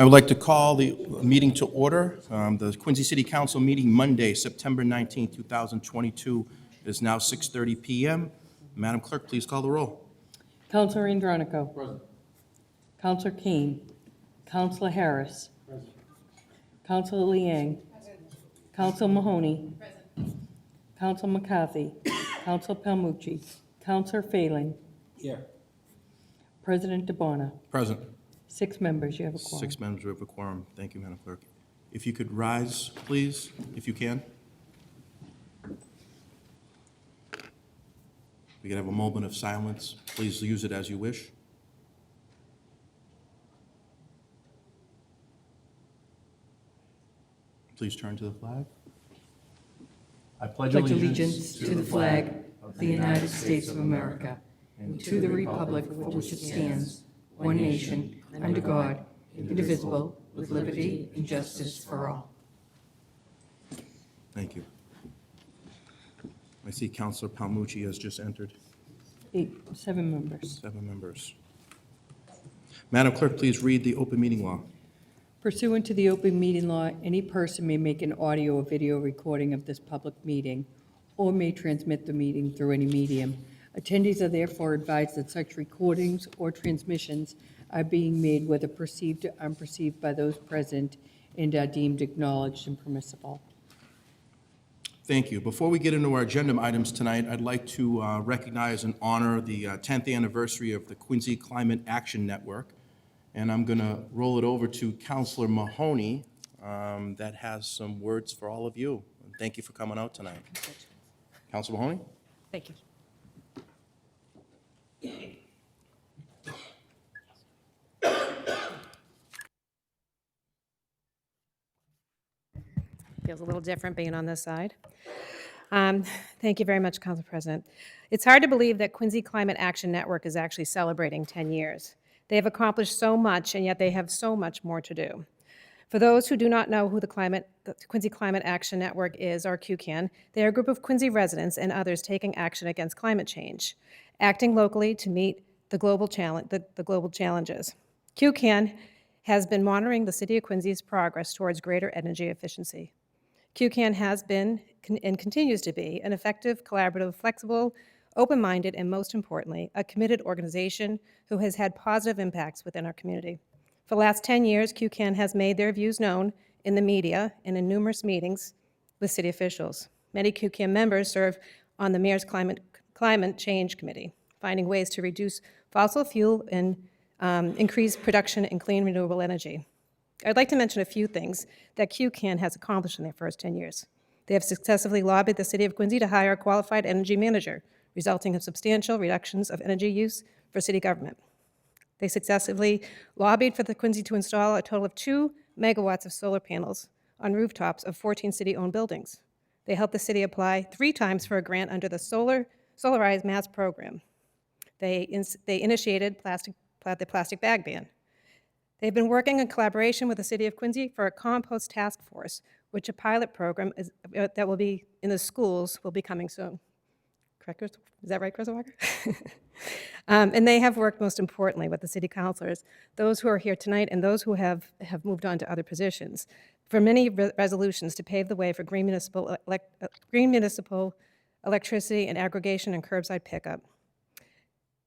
would like to call the meeting to order. The Quincy City Council meeting Monday, September 19, 2022 is now 6:30 PM. Madam Clerk, please call the roll. Counselor Andronico. Present. Counselor Kane. Counselor Harris. Present. Counselor Liang. Counselor Mahoney. Present. Counselor McCarthy. Counselor Palmucci. Counselor Phelan. Here. President DeBona. Present. 6 members, you have a quorum. 6 members of a quorum. Thank you, Madam Clerk. If you could rise, please, if you can. We could have a moment of silence. Please use it as you wish. Please turn to the flag. I pledge Pledge allegiance to the flag of the United States of America and to the republic for which it stands, one nation, under God, indivisible, with liberty and justice for all. Thank you. I see Councilor Palmucci has just entered. 7 members. 7 members. Madam Clerk, please read the open meeting law. Pursuant to the open meeting law, any person may make an audio or video recording of this public meeting or may transmit the meeting through any medium. Attendees are therefore advised that such recordings or transmissions are being made whether perceived or unperceived by those present and are deemed acknowledged and permissible. Thank you. Before we get into our agenda items tonight, I'd like to recognize and honor the 10th anniversary of the Quincy Climate Action Network. And I'm going to roll it over to Councilor Mahoney that has some words for all of you. And thank you for coming out tonight. Councilor Mahoney? Thank you. Feels a little different being on this side. Thank you very much, Council President. It's hard to believe that Quincy Climate Action Network is actually celebrating 10 years. They have accomplished so much, and yet they have so much more to do. For those who do not know who the Quincy Climate Action Network is, or QCAN, they are a group of Quincy residents and others taking action against climate change, acting locally to meet the global challenges. QCAN has been monitoring the City of Quincy's progress towards greater energy efficiency. QCAN has been and continues to be an effective, collaborative, flexible, open-minded, and most importantly, a committed organization who has had positive impacts within our community. For the last 10 years, QCAN has made their views known in the media and in numerous meetings with city officials. Many QCAN members serve on the Mayor's Climate Change Committee, finding ways to reduce fossil fuel and increase production in clean, renewable energy. I'd like to mention a few things that QCAN has accomplished in their first 10 years. They have successfully lobbied the City of Quincy to hire a qualified energy manager, resulting in substantial reductions of energy use for city government. They successfully lobbied for the Quincy to install a total of 2 megawatts of solar panels on rooftops of 14 city-owned buildings. They helped the city apply 3 times for a grant under the Solarized Mass program. They initiated the plastic bag ban. They've been working in collaboration with the City of Quincy for a compost task force, which a pilot program that will be in the schools will be coming soon. Correct? Is that right, Chris Walker? And they have worked most importantly with the city councilors, those who are here tonight and those who have moved on to other positions, for many resolutions to pave the way for green municipal electricity and aggregation and curbside pickup.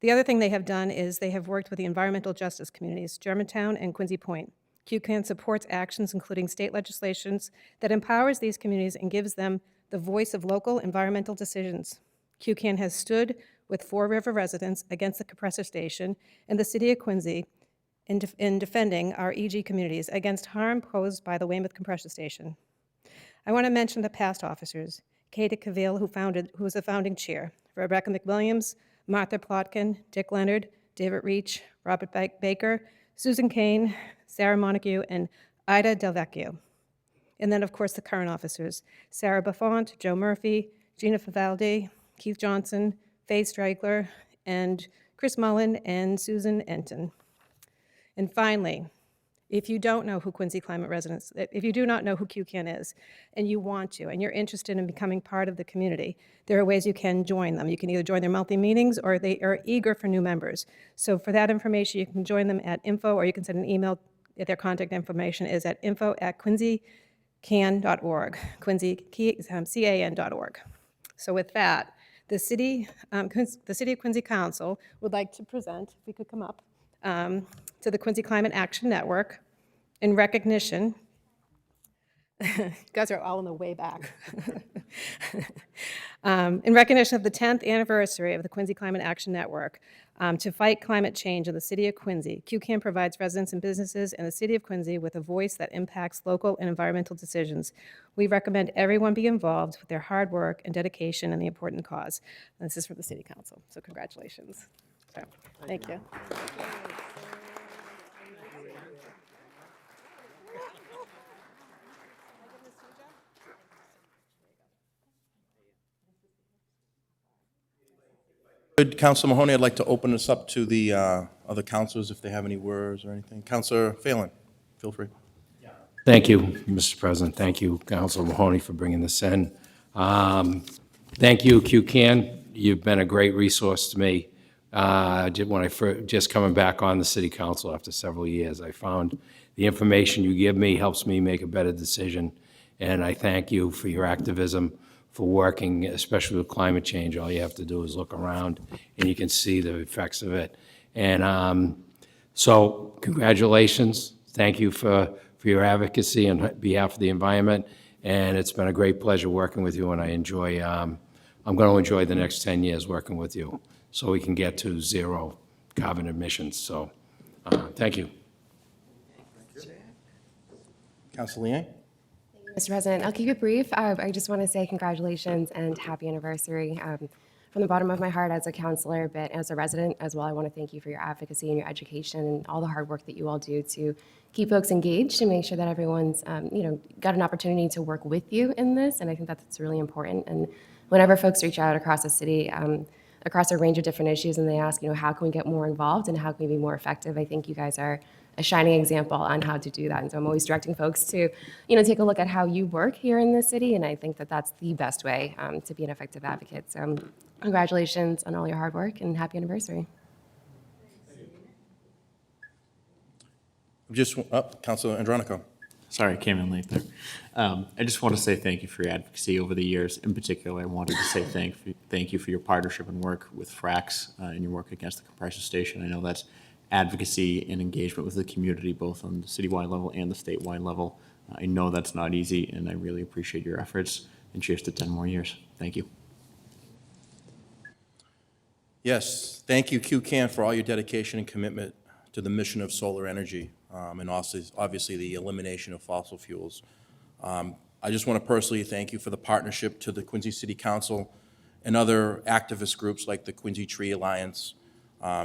The other thing they have done is they have worked with the environmental justice communities, Germantown and Quincy Point. QCAN supports actions including state legislations that empowers these communities and gives them the voice of local environmental decisions. QCAN has stood with Fore River residents against the compressor station and the City of Quincy in defending our EG communities against harm posed by the Weymouth compressor station. I want to mention the past officers, Katie Cavill, who was the founding chair, Rebecca McWilliams, Martha Plotkin, Dick Leonard, David Reach, Robert Baker, Susan Kane, Sarah Montague, and Ida Del Vecchio. And then, of course, the current officers, Sarah Buffont, Joe Murphy, Gina Favaldi, Keith Johnson, Faye Streigler, and Chris Mullen, and Susan Enton. And finally, if you don't know who Quincy Climate Residents, if you do not know who QCAN is, and you want to, and you're interested in becoming part of the community, there are ways you can join them. You can either join their monthly meetings, or they are eager for new members. So for that information, you can join them at info, or you can send an email Their contact information is at info@quincycan.org, can.org. So with that, the City of Quincy Council would like to present, if we could come up, to the Quincy Climate Action Network in recognition. You guys are all in the way back. In recognition of the 10th anniversary of the Quincy Climate Action Network, to fight climate change in the city of Quincy, QCAN provides residents and businesses in the city of Quincy with a voice that impacts local and environmental decisions. We recommend everyone be involved with their hard work and dedication in the important cause. And this is from the City Council, so congratulations. So, thank you. Good, Councilor Mahoney, I'd like to open this up to the other councilors if they have any words or anything. Councilor Phelan, feel free. Thank you, Mr. President. Thank you, Councilor Mahoney, for bringing this in. Thank you, QCAN. You've been a great resource to me. When I just coming back on the city council after several years, I found the information you give me helps me make a better decision, and I thank you for your activism, for working, especially with climate change. All you have to do is look around, and you can see the effects of it. And so congratulations. Thank you for your advocacy on behalf of the environment, and it's been a great pleasure working with you, and I enjoy, I'm going to enjoy the next 10 years working with you so we can get to zero carbon emissions. So thank you. Councilor Liang? Mr. President, I'll keep it brief. I just want to say congratulations and happy anniversary. From the bottom of my heart as a counselor, but as a resident as well, I want to thank you for your advocacy and your education and all the hard work that you all do to keep folks engaged and make sure that everyone's got an opportunity to work with you in this. And I think that's really important. And whenever folks reach out across the city, across a range of different issues, and they ask, how can we get more involved and how can we be more effective, I think you guys are a shining example on how to do that. And so I'm always directing folks to, take a look at how you work here in the city, and I think that that's the best way to be an effective advocate. So congratulations on all your hard work and happy anniversary. Councilor Andronico. Sorry, I came in late there. I just want to say thank you for your advocacy over the years. In particular, I wanted to say thank you for your partnership and work with FRAX and your work against the compressor station. I know that's advocacy and engagement with the community, both on the citywide level and the statewide level. I know that's not easy, and I really appreciate your efforts, and cheers to 10 more years. Thank you. Yes, thank you, QCAN, for all your dedication and commitment to the mission of solar energy, and also, obviously, the elimination of fossil fuels. I just want to personally thank you for the partnership to the Quincy City Council and other activist groups like the Quincy Tree Alliance.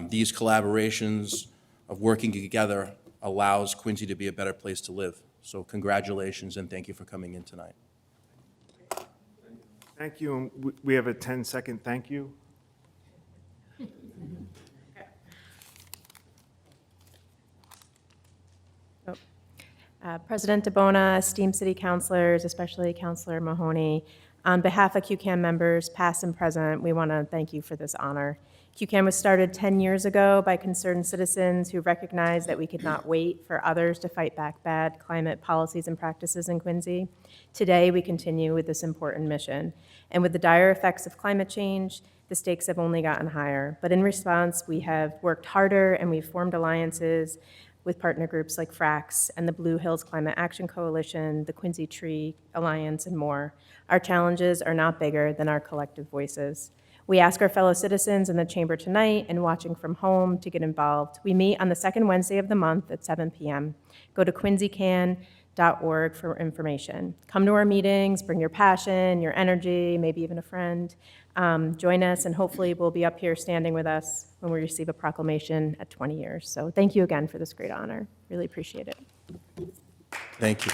These collaborations of working together allows Quincy to be a better place to live. So congratulations, and thank you for coming in tonight. Thank you. And we have a 10-second thank you. President DeBona, esteemed city councilors, especially Councilor Mahoney, on behalf of QCAN members, past and present, we want to thank you for this honor. QCAN was started 10 years ago by concerned citizens who recognized that we could not wait for others to fight back bad climate policies and practices in Quincy. Today, we continue with this important mission. And with the dire effects of climate change, the stakes have only gotten higher. But in response, we have worked harder and we've formed alliances with partner groups like FRAX and the Blue Hills Climate Action Coalition, the Quincy Tree Alliance, and more. Our challenges are not bigger than our collective voices. We ask our fellow citizens in the chamber tonight and watching from home to get involved. We meet on the second Wednesday of the month at 7 p.m. Go to quincycan.org for information. Come to our meetings, bring your passion, your energy, maybe even a friend. Join us, and hopefully we'll be up here standing with us when we receive a proclamation at 20 years. So thank you again for this great honor. Really appreciate it. Thank you.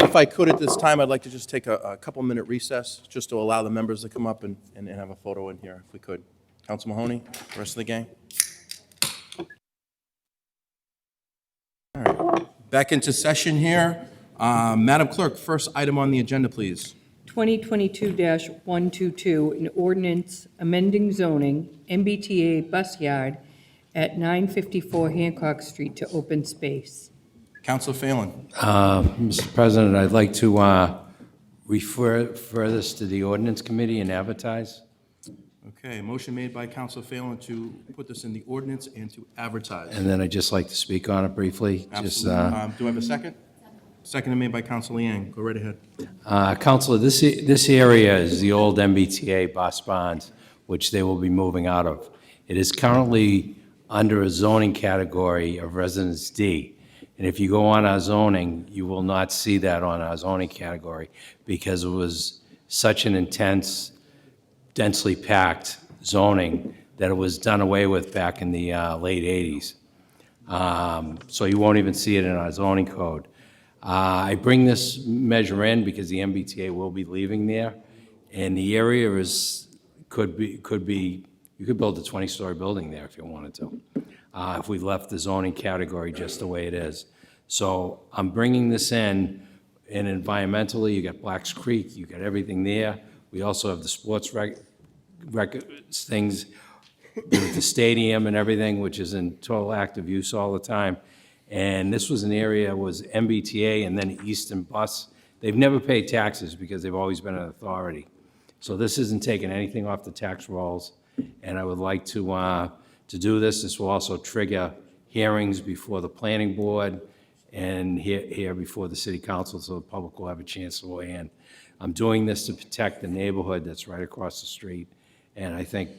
If I could at this time, I'd like to just take a couple-minute recess, just to allow the members to come up and have a photo in here, if we could. Council Mahoney, the rest of the gang. All right, back into session here. Madam Clerk, first item on the agenda, please. 2022-122, an ordinance amending zoning, MBTA bus yard, at 954 Hancock Street to open space. Counselor Phelan. Mr. President, I'd like to refer this to the ordinance committee and advertise. Okay, motion made by Counselor Phelan to put this in the ordinance and to advertise. And then I'd just like to speak on it briefly. Just, Absolutely. Do I have a second? Seconded made by Counselor Liang. Go right ahead. Counselor, this area is the old MBTA bus bonds, which they will be moving out of. It is currently under a zoning category of Residence D. And if you go on our zoning, you will not see that on our zoning category because it was such an intense, densely packed zoning that it was done away with back in the late 80s. So you won't even see it in our zoning code. I bring this measure in because the MBTA will be leaving there, and the area could be you could build a 20-story building there if you wanted to, if we left the zoning category just the way it is. So I'm bringing this in, and environmentally, you got Blacks Creek, you got everything there. We also have the sports things with the stadium and everything, which is in total active use all the time. And this was an area, was MBTA and then Easton Bus. They've never paid taxes because they've always been an authority. So this isn't taking anything off the tax rolls, and I would like to do this. This will also trigger hearings before the planning board and here before the city council, so the public will have a chance to weigh in. I'm doing this to protect the neighborhood that's right across the street, and I think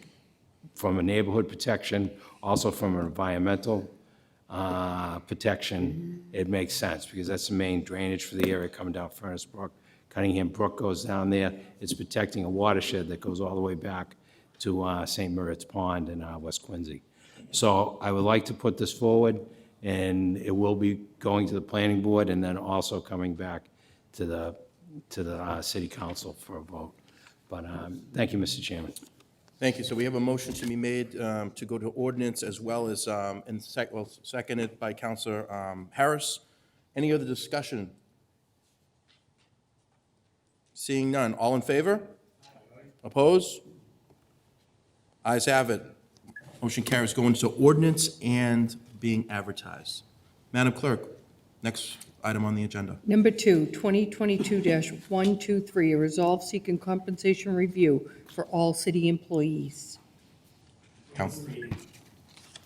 from a neighborhood protection, also from an environmental protection, it makes sense, because that's the main drainage for the area coming down Furnace Brook. Cunningham Brook goes down there. It's protecting a watershed that goes all the way back to St. Moritz Pond in West Quincy. So I would like to put this forward, and it will be going to the planning board and then also coming back to the city council for a vote. But thank you, Mr. Chairman. Thank you. So we have a motion to be made to go to ordinance as well as, seconded by Counselor Harris. Any other discussion? Seeing none. All in favor? Opposed? Ayes have it. Motion carries going to ordinance and being advertised. Madam Clerk, next item on the agenda. Number 2, 2022-123, a resolve seeking compensation review for all city employees. Counselor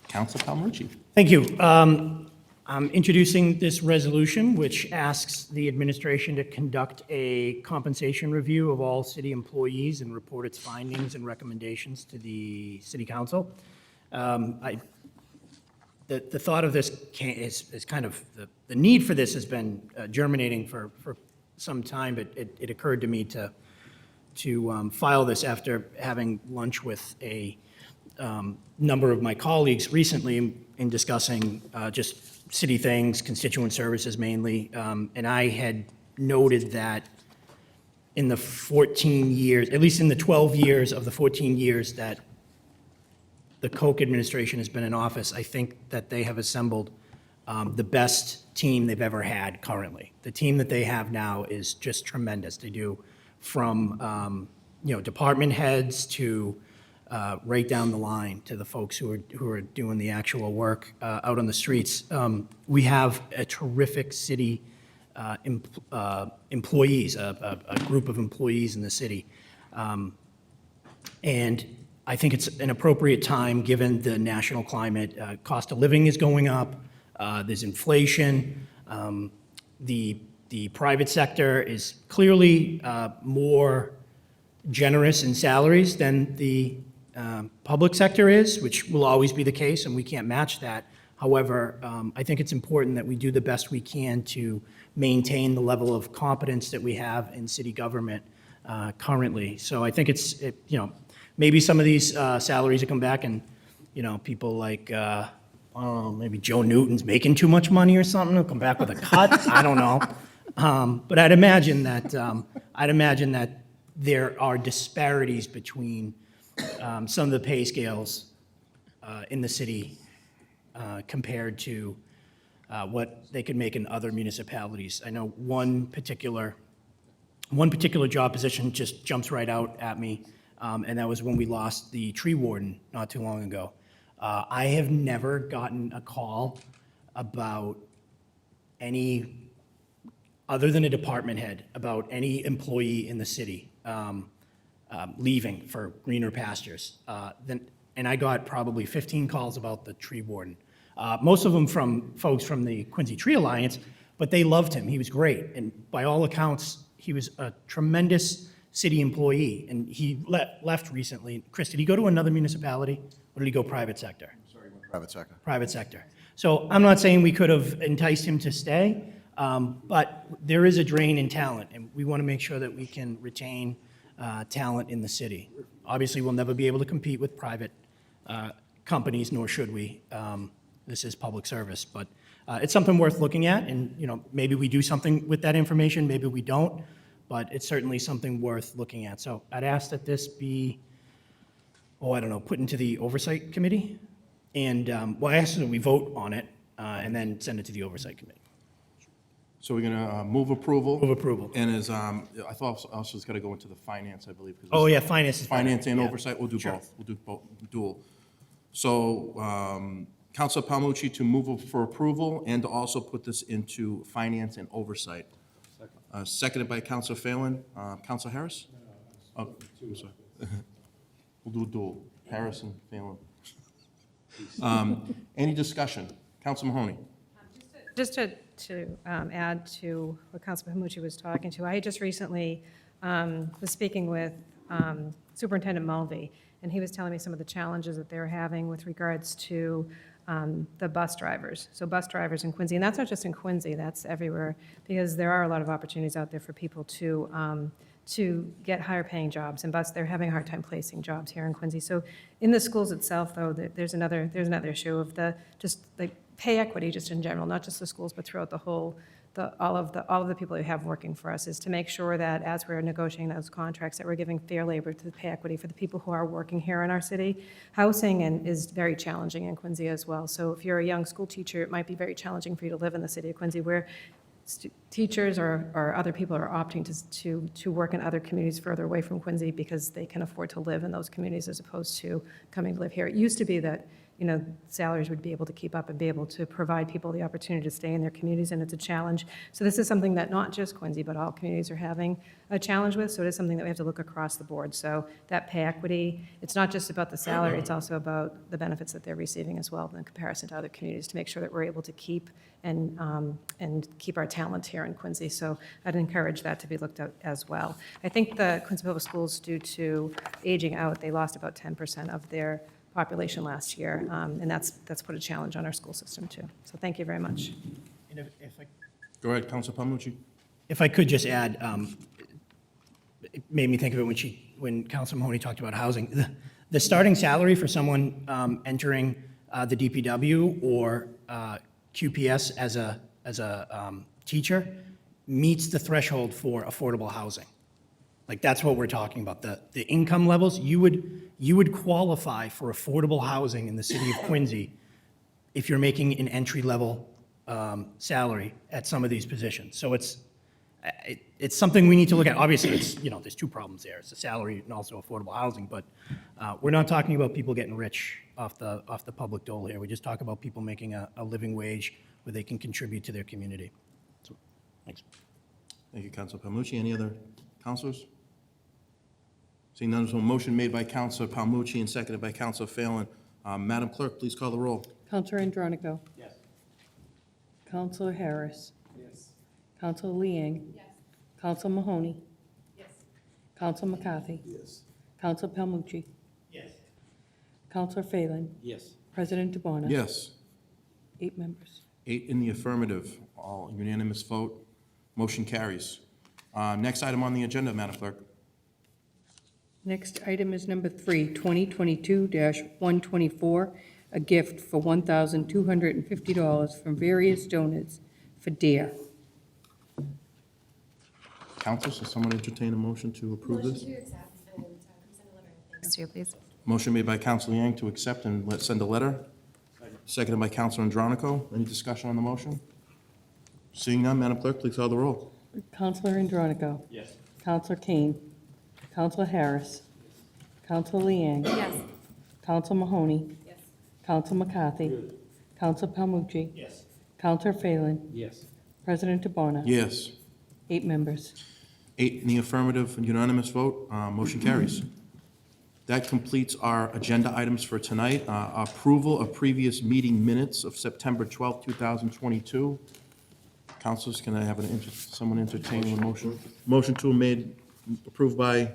Palmarucci. Thank you. I'm introducing this resolution, which asks the administration to conduct a compensation review of all city employees and report its findings and recommendations to the city council. The thought of this is kind of, the need for this has been germinating for some time, but it occurred to me to file this after having lunch with a number of my colleagues recently in discussing just city things, constituent services mainly, and I had noted that in the 14 years, at least in the 12 years of the 14 years that the Koch administration has been in office, I think that they have assembled the best team they've ever had currently. The team that they have now is just tremendous. They do from department heads to right down the line to the folks who are doing the actual work out on the streets. We have a terrific city employees, a group of employees in the city. And I think it's an appropriate time, given the national climate. Cost of living is going up. There's inflation. The private sector is clearly more generous in salaries than the public sector is, which will always be the case, and we can't match that. However, I think it's important that we do the best we can to maintain the level of competence that we have in city government currently. So I think maybe some of these salaries will come back, and people like I don't know, maybe Joe Newton's making too much money or something. He'll come back with a cut. I don't know, but I'd imagine that there are disparities between some of the pay scales in the city compared to what they could make in other municipalities. I know one particular job position just jumps right out at me, and that was when we lost the tree warden not too long ago. I have never gotten a call about any, other than a department head, about any employee in the city leaving for greener pastures. And I got probably 15 calls about the tree warden. Most of them from folks from the Quincy Tree Alliance, but they loved him. He was great. And by all accounts, he was a tremendous city employee. And he left recently. Chris, did he go to another municipality or did he go private sector? Private sector. Private sector. So I'm not saying we could have enticed him to stay, but there is a drain in talent, and we want to make sure that we can retain talent in the city. Obviously, we'll never be able to compete with private companies, nor should we. This is public service, but it's something worth looking at, and, you know, maybe we do something with that information, maybe we don't, but it's certainly something worth looking at. So I'd ask that this be, I don't know, put into the oversight committee, and, I ask that we vote on it, and then send it to the oversight committee. So we're going to move approval. Move approval. And as, I thought also it's got to go into the finance, I believe. 'cause Oh, it's yeah, finance is. Finance and Yeah. oversight, we'll do Sure. both. We'll do both, dual. So, Counselor Palmucci to move for approval and to also put this into finance and oversight. Seconded by Counselor Phelan. Counselor Harris? Oh, I'm sorry. We'll do a dual, Harris and Phelan. Any discussion? Counselor Mahoney? Just to add to what Councilman Pamucci was talking to, I just recently was speaking with Superintendent Mulvey, and he was telling me some of the challenges that they're having with regards to the bus drivers. So bus drivers in Quincy, and that's not just in Quincy, that's everywhere, because there are a lot of opportunities out there for people to get higher paying jobs, and they're having a hard time placing jobs here in Quincy. So in the schools itself, though, there's another issue of just pay equity just in general, not just the schools, but throughout the whole, all of the people we have working for us, is to make sure that as we're negotiating those contracts, that we're giving fair labor to the pay equity for the people who are working here in our city. Housing is very challenging in Quincy as well. So if you're a young school teacher, it might be very challenging for you to live in the city of Quincy, where teachers or other people are opting to work in other communities further away from Quincy because they can afford to live in those communities as opposed to coming to live here. It used to be that, you know, salaries would be able to keep up and be able to provide people the opportunity to stay in their communities, and it's a challenge. So this is something that not just Quincy, but all communities are having a challenge with, so it is something that we have to look across the board. So that pay equity, it's not just about the salary, it's also about the benefits that they're receiving as well in comparison to other communities, to make sure that we're able to keep and keep our talent here in Quincy. So I'd encourage that to be looked at as well. I think the Quincy Public Schools, due to aging out, they lost about 10% of their population last year, and that's put a challenge on our school system too. So thank you very much. And if I Go ahead, Counselor Palmucci. If I could just add, it made me think of it when Councilor Mahoney talked about housing. The starting salary for someone entering the DPW or QPS as a teacher meets the threshold for affordable housing. Like, that's what we're talking about. The income levels, you would qualify for affordable housing in the city of Quincy if you're making an entry-level salary at some of these positions. So it's something we need to look at. Obviously, there's two problems there. It's the salary and also affordable housing, but we're not talking about people getting rich off the public dole here. We just talk about people making a living wage where they can contribute to their community. So, thanks. Thank you, Counselor Palmucci. Any other counselors? Seeing none, there's a motion made by Counselor Palmucci and seconded by Counselor Phelan. Madam Clerk, please call the roll. Counselor Andronico. Yes. Counselor Harris. Yes. Counselor Liang. Yes. Counselor Mahoney. Yes. Counselor McCarthy. Yes. Counselor Palmucci. Yes. Counselor Phelan. Yes. President DeBona. Yes. 8 members. 8 in the affirmative, all unanimous vote. Motion carries. Next item on the agenda, Madam Clerk. Next item is number 3, 2022-124, a gift for $1,250 from various donors for DARE. Council, so someone entertain a motion to approve this? Motion to accept and send a letter of thanks to you, please. Motion made by Counselor Yang to accept and send a letter. Seconded by Counselor Andronico. Any discussion on the motion? Seeing none, Madam Clerk, please call the roll. Counselor Andronico. Yes. Counselor Kane. Counselor Harris. Counselor Liang. Yes. Counselor Mahoney. Yes. Counsel McCarthy. Counsel Palmucci. Yes. Counselor Phelan. Yes. President DeBona. Yes. 8 members. 8 in the affirmative, unanimous vote, motion carries. That completes our agenda items for tonight. Approval of previous meeting minutes of September 12th, 2022. Councilors, can I have someone entertain a motion? Motion to made, approved by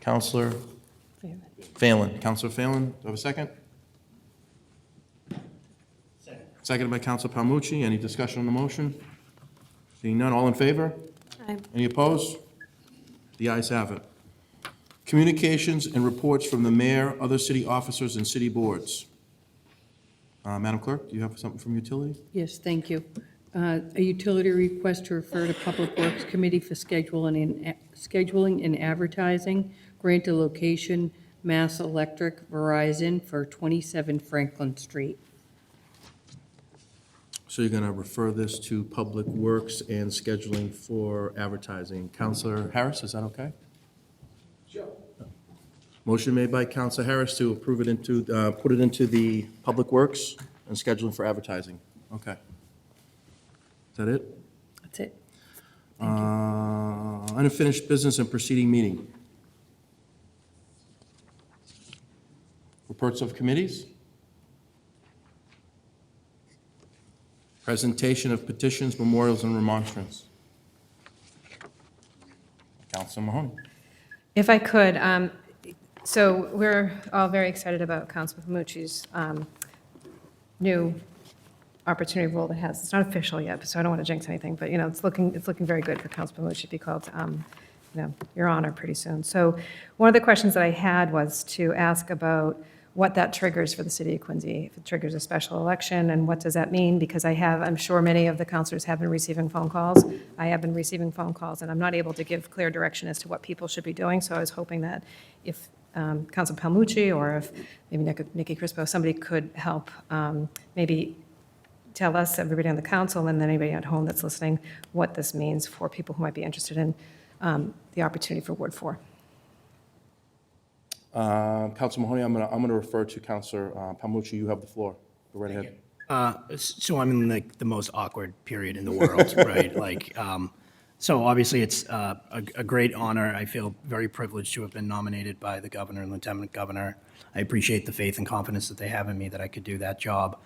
Counselor Phelan. Counselor Phelan, do I have a second? Seconded by Counselor Palmucci. Any discussion on the motion? Seeing none, all in favor? Aye. Any opposed? The ayes have it. Communications and reports from the mayor, other city officers, and city boards. Madam Clerk, do you have something from utility? Yes, thank you. A utility request to refer to Public Works Committee for scheduling and advertising, grant a location, Mass Electric, Verizon, for 27 Franklin Street. So you're going to refer this to Public Works and scheduling for advertising. Counselor Harris, is that okay? Sure. Motion made by Counselor Harris to approve it into, put it into the Public Works and scheduling for advertising. Okay. Is that it? That's it. Unfinished business and proceeding meeting. Reports of committees. Presentation of petitions, memorials, and remonstrance. Counselor Mahoney. If I could, so we're all very excited about Councilman Pamucci's new opportunity role that has. It's not official yet, so I don't want to jinx anything, but, it's looking very good for Councilman Pamucci to be called, Your Honor pretty soon. So one of the questions that I had was to ask about what that triggers for the city of Quincy, if it triggers a special election, and what does that mean? Because I'm sure many of the councilors have been receiving phone calls. I have been receiving phone calls, and I'm not able to give clear direction as to what people should be doing, so I was hoping that if Council Palmucci or if maybe Nikki Crispo, somebody could help maybe tell us, everybody on the council, and then anybody at home that's listening, what this means for people who might be interested in the opportunity for Ward 4. Counselor Mahoney, I'm gonna refer to Counselor Palmucci. You have the floor. Go right ahead. So I'm in like the most awkward period in the world, right? So obviously it's a great honor. I feel very privileged to have been nominated by the governor and lieutenant governor. I appreciate the faith and confidence that they have in me that I could do that job.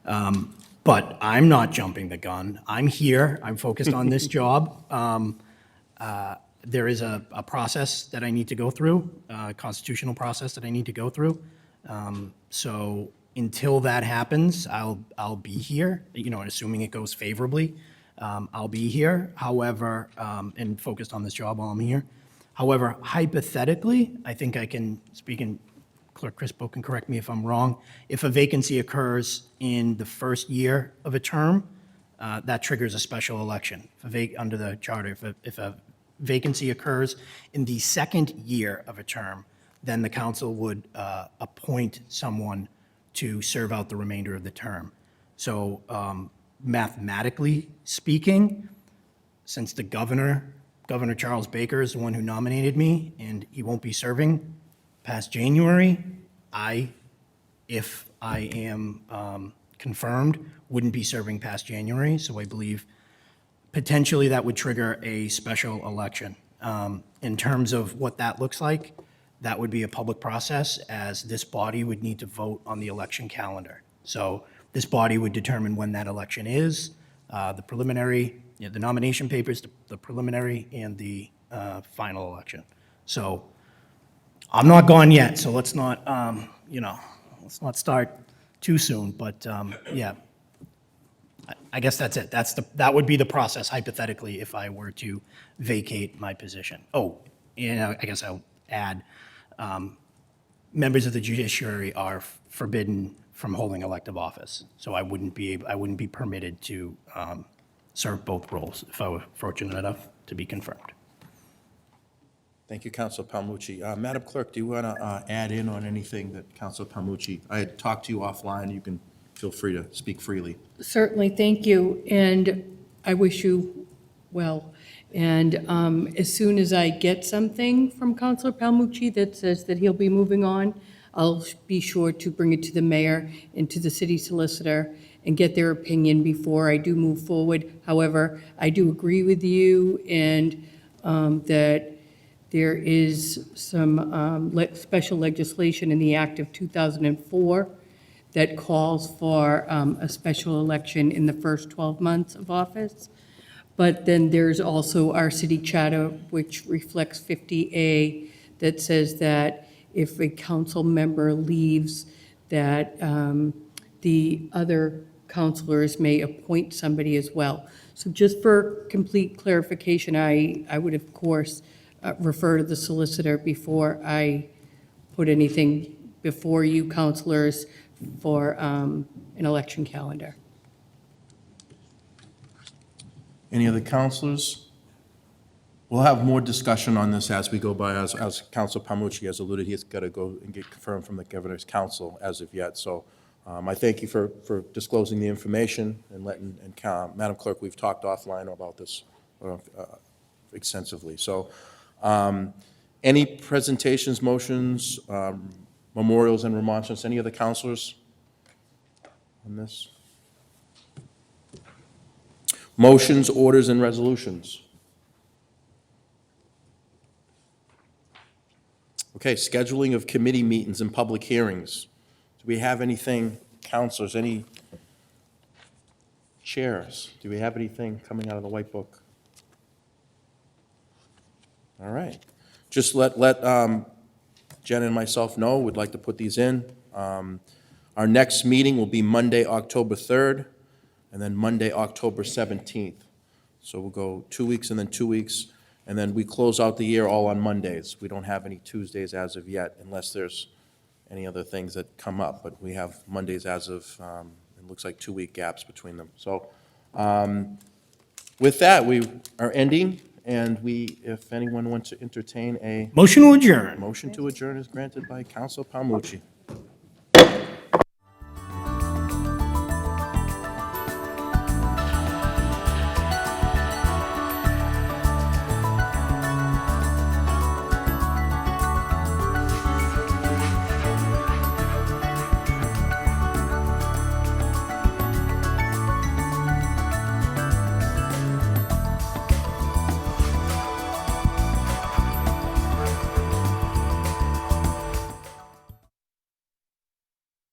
But I'm not jumping the gun. I'm here. I'm focused on this job. There is a process that I need to go through, a constitutional process that I need to go through. So until that happens, I'll be here, assuming it goes favorably. I'll be here, however, and focused on this job while I'm here. However, hypothetically, I think I can speak, and Clerk Crispo can correct me if I'm wrong. If a vacancy occurs in the first year of a term, that triggers a special election under the charter. If a vacancy occurs in the second year of a term, then the council would appoint someone to serve out the remainder of the term. So mathematically speaking, since the Governor Charles Baker is the one who nominated me, and he won't be serving past January, if I am confirmed, wouldn't be serving past January. So I believe potentially that would trigger a special election. In terms of what that looks like, that would be a public process, as this body would need to vote on the election calendar. So this body would determine when that election is, the preliminary, the nomination papers, the preliminary, and the final election. So I'm not gone yet, so let's not, let's not start too soon, but yeah. I guess that's it. That would be the process hypothetically if I were to vacate my position. Oh, and I guess I'll add, members of the judiciary are forbidden from holding elective office. So I wouldn't be permitted to serve both roles if I were fortunate enough to be confirmed. Thank you, Counselor Palmucci. Madam Clerk, do you want to add in on anything that Counselor Palmucci? I had talked to you offline. You can feel free to speak freely. Certainly, thank you, and I wish you well. And as soon as I get something from Counselor Palmucci that says that he'll be moving on, I'll be sure to bring it to the mayor and to the city solicitor and get their opinion before I do move forward. However, I do agree with you and that there is some special legislation in the Act of 2004 that calls for a special election in the first 12 months of office. But then there's also our city charter, which reflects 50A, that says that if a council member leaves, that the other councilors may appoint somebody as well. So just for complete clarification, I would, of course, refer to the solicitor before I put anything before you councilors for an election calendar. Any other counselors? We'll have more discussion on this as we go by. As Council Palmucci has alluded, he's got to go and get confirmed from the governor's council as of yet. So I thank you for disclosing the information and letting, and Madam Clerk, we've talked offline about this extensively. So any presentations, motions, memorials, and remonstrance? Any other counselors on this? Motions, orders, and resolutions. Okay, scheduling of committee meetings and public hearings. Do we have anything, counselors, any chairs? Do we have anything coming out of the white book? All right. Just let Jen and myself know, we'd like to put these in. Our next meeting will be Monday, October 3rd, and then Monday, October 17th. So we'll go 2 weeks and then 2 weeks, and then we close out the year all on Mondays. We don't have any Tuesdays as of yet, unless there's any other things that come up, but we have Mondays as of, it looks like 2-week gaps between them. So with that, we are ending, and if anyone wants to entertain a Motion to adjourn. motion to adjourn is granted by Council Palmucci.